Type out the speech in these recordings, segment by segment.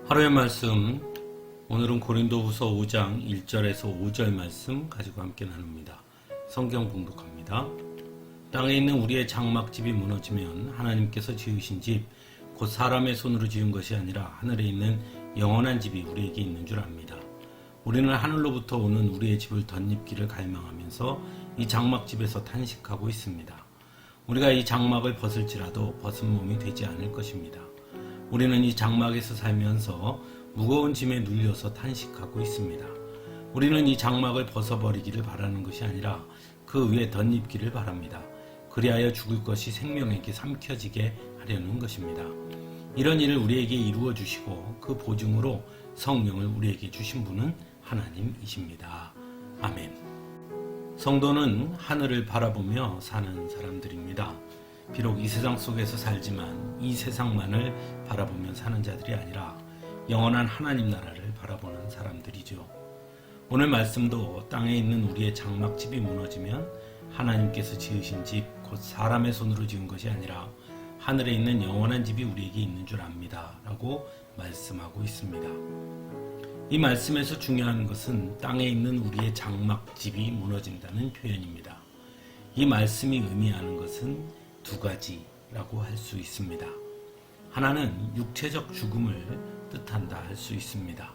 하루의 말씀, 오늘은 고린도후서 5장 1절에서 5절 말씀 가지고 함께 나눕니다. 성경 봉독합니다. 땅에 있는 우리의 장막집이 무너지면 하나님께서 지으신 집, 곧 사람의 손으로 지은 것이 아니라 하늘에 있는 영원한 집이 우리에게 있는 줄 압니다. 우리는 하늘로부터 오는 우리의 집을 덧입기를 갈망하면서 이 장막집에서 탄식하고 있습니다. 우리가 이 장막을 벗을지라도 벗은 몸이 되지 않을 것입니다. 우리는 이 장막에서 살면서 무거운 짐에 눌려서 탄식하고 있습니다. 우리는 이 장막을 벗어버리기를 바라는 것이 아니라 그 위에 덧입기를 바랍니다. 그리하여 죽을 것이 생명에게 삼켜지게 하려는 것입니다. 이런 일을 우리에게 이루어 주시고 그 보증으로 성령을 우리에게 주신 분은 하나님이십니다. 아멘. 성도는 하늘을 바라보며 사는 사람들입니다. 비록 이 세상 속에서 살지만 이 세상만을 바라보며 사는 자들이 아니라 영원한 하나님 나라를 바라보는 사람들이죠. 오늘 말씀도 땅에 있는 우리의 장막집이 무너지면 하나님께서 지으신 집, 곧 사람의 손으로 지은 것이 아니라 하늘에 있는 영원한 집이 우리에게 있는 줄 압니다. 라고 말씀하고 있습니다. 이 말씀에서 중요한 것은 땅에 있는 우리의 장막집이 무너진다는 표현입니다. 이 말씀이 의미하는 것은 두 가지라고 할 수 있습니다. 하나는 육체적 죽음을 뜻한다 할 수 있습니다.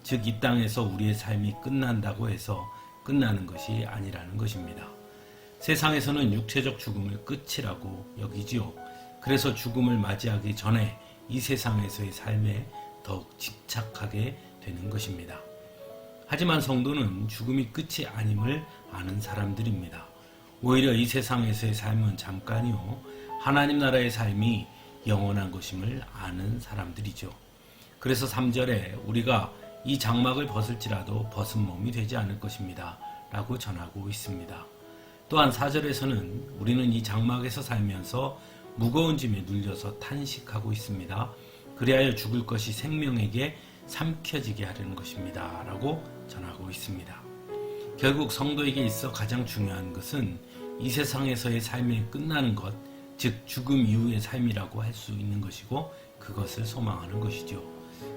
즉, 이 땅에서 우리의 삶이 끝난다고 해서 끝나는 것이 아니라는 것입니다. 세상에서는 육체적 죽음을 끝이라고 여기지요. 그래서 죽음을 맞이하기 전에 이 세상에서의 삶에 더욱 집착하게 되는 것입니다. 하지만 성도는 죽음이 끝이 아님을 아는 사람들입니다. 오히려 이 세상에서의 삶은 잠깐이요, 하나님 나라의 삶이 영원한 것임을 아는 사람들이죠. 그래서 3절에 우리가 이 장막을 벗을지라도 벗은 몸이 되지 않을 것입니다. 라고 전하고 있습니다. 또한 4절에서는 우리는 이 장막에서 살면서 무거운 짐에 눌려서 탄식하고 있습니다. 그리하여 죽을 것이 생명에게 삼켜지게 하려는 것입니다. 라고 전하고 있습니다. 결국 성도에게 있어 가장 중요한 것은 이 세상에서의 삶이 끝나는 것, 즉 죽음 이후의 삶이라고 할 수 있는 것이고 그것을 소망하는 것이죠.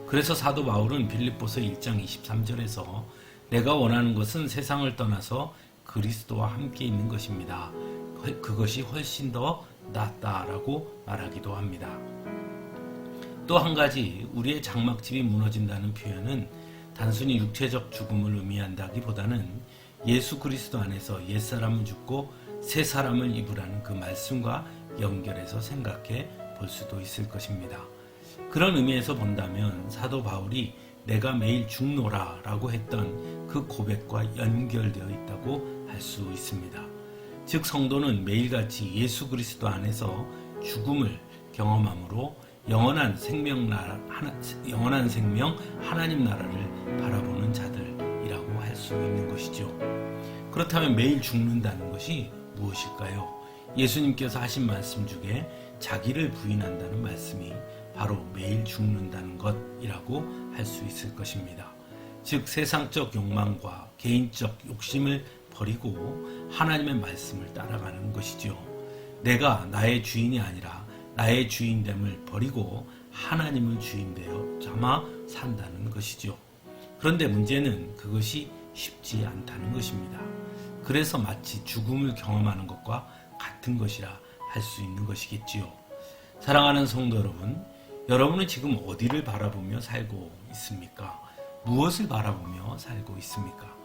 그래서 사도 바울은 빌립보서 1장 23절에서 내가 원하는 것은 세상을 떠나서 그리스도와 함께 있는 것입니다. 그것이 훨씬 더 낫다라고 말하기도 합니다. 또 한 가지, 우리의 장막집이 무너진다는 표현은 단순히 육체적 죽음을 의미한다기보다는 예수 그리스도 안에서 옛사람은 죽고 새 사람을 입으라는 그 말씀과 연결해서 생각해 볼 수도 있을 것입니다. 그런 의미에서 본다면 사도 바울이 내가 매일 죽노라 라고 했던 그 고백과 연결되어 있다고 할 수 있습니다. 즉, 성도는 매일같이 예수 그리스도 안에서 죽음을 경험함으로 영원한 생명 하나님 나라를 바라보는 자들이라고 할 수 있는 것이죠. 그렇다면 매일 죽는다는 것이 무엇일까요? 예수님께서 하신 말씀 중에 자기를 부인한다는 말씀이 바로 매일 죽는다는 것이라고 할 수 있을 것입니다. 즉, 세상적 욕망과 개인적 욕심을 버리고 하나님의 말씀을 따라가는 것이죠. 내가 나의 주인이 아니라 나의 주인됨을 버리고 하나님을 주인되어 삼아 산다는 것이죠. 그런데 문제는 그것이 쉽지 않다는 것입니다. 그래서 마치 죽음을 경험하는 것과 같은 것이라 할 수 있는 것이겠지요. 사랑하는 성도 여러분, 여러분은 지금 어디를 바라보며 살고 있습니까? 무엇을 바라보며 살고 있습니까?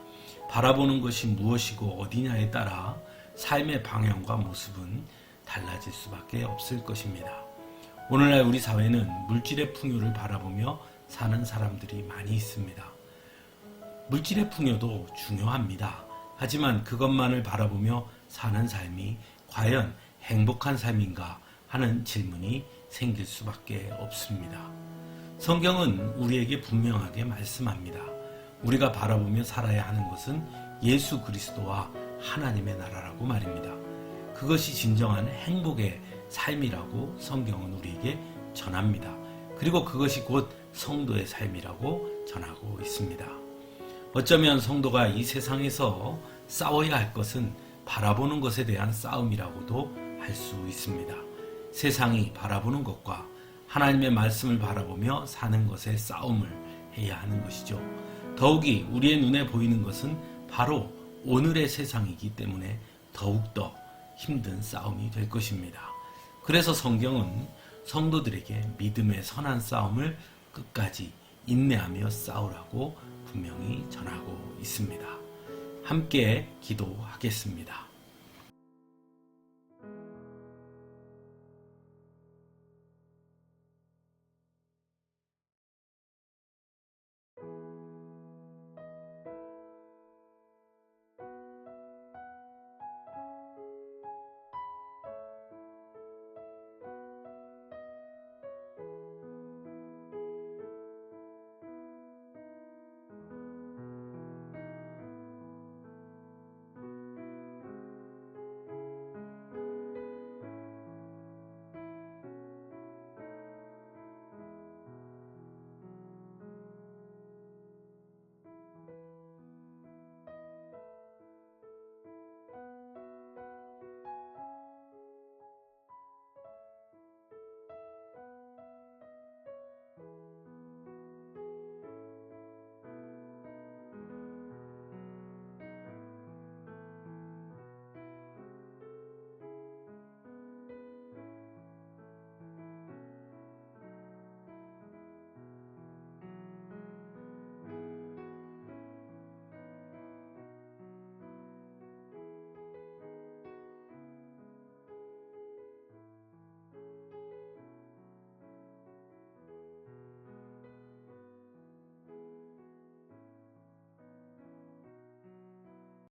바라보는 것이 무엇이고 어디냐에 따라 삶의 방향과 모습은 달라질 수밖에 없을 것입니다. 오늘날 우리 사회는 물질의 풍요를 바라보며 사는 사람들이 많이 있습니다. 물질의 풍요도 중요합니다. 하지만 그것만을 바라보며 사는 삶이 과연 행복한 삶인가 하는 질문이 생길 수밖에 없습니다. 성경은 우리에게 분명하게 말씀합니다. 우리가 바라보며 살아야 하는 것은 예수 그리스도와 하나님의 나라라고 말입니다. 그것이 진정한 행복의 삶이라고 성경은 우리에게 전합니다. 그리고 그것이 곧 성도의 삶이라고 전하고 있습니다. 어쩌면 성도가 이 세상에서 싸워야 할 것은 바라보는 것에 대한 싸움이라고도 할 수 있습니다. 세상이 바라보는 것과 하나님의 말씀을 바라보며 사는 것에 싸움을 해야 하는 것이죠. 더욱이 우리의 눈에 보이는 것은 바로 오늘의 세상이기 때문에 더욱더 힘든 싸움이 될 것입니다. 그래서 성경은 성도들에게 믿음의 선한 싸움을 끝까지 인내하며 싸우라고 분명히 전하고 있습니다. 함께 기도하겠습니다.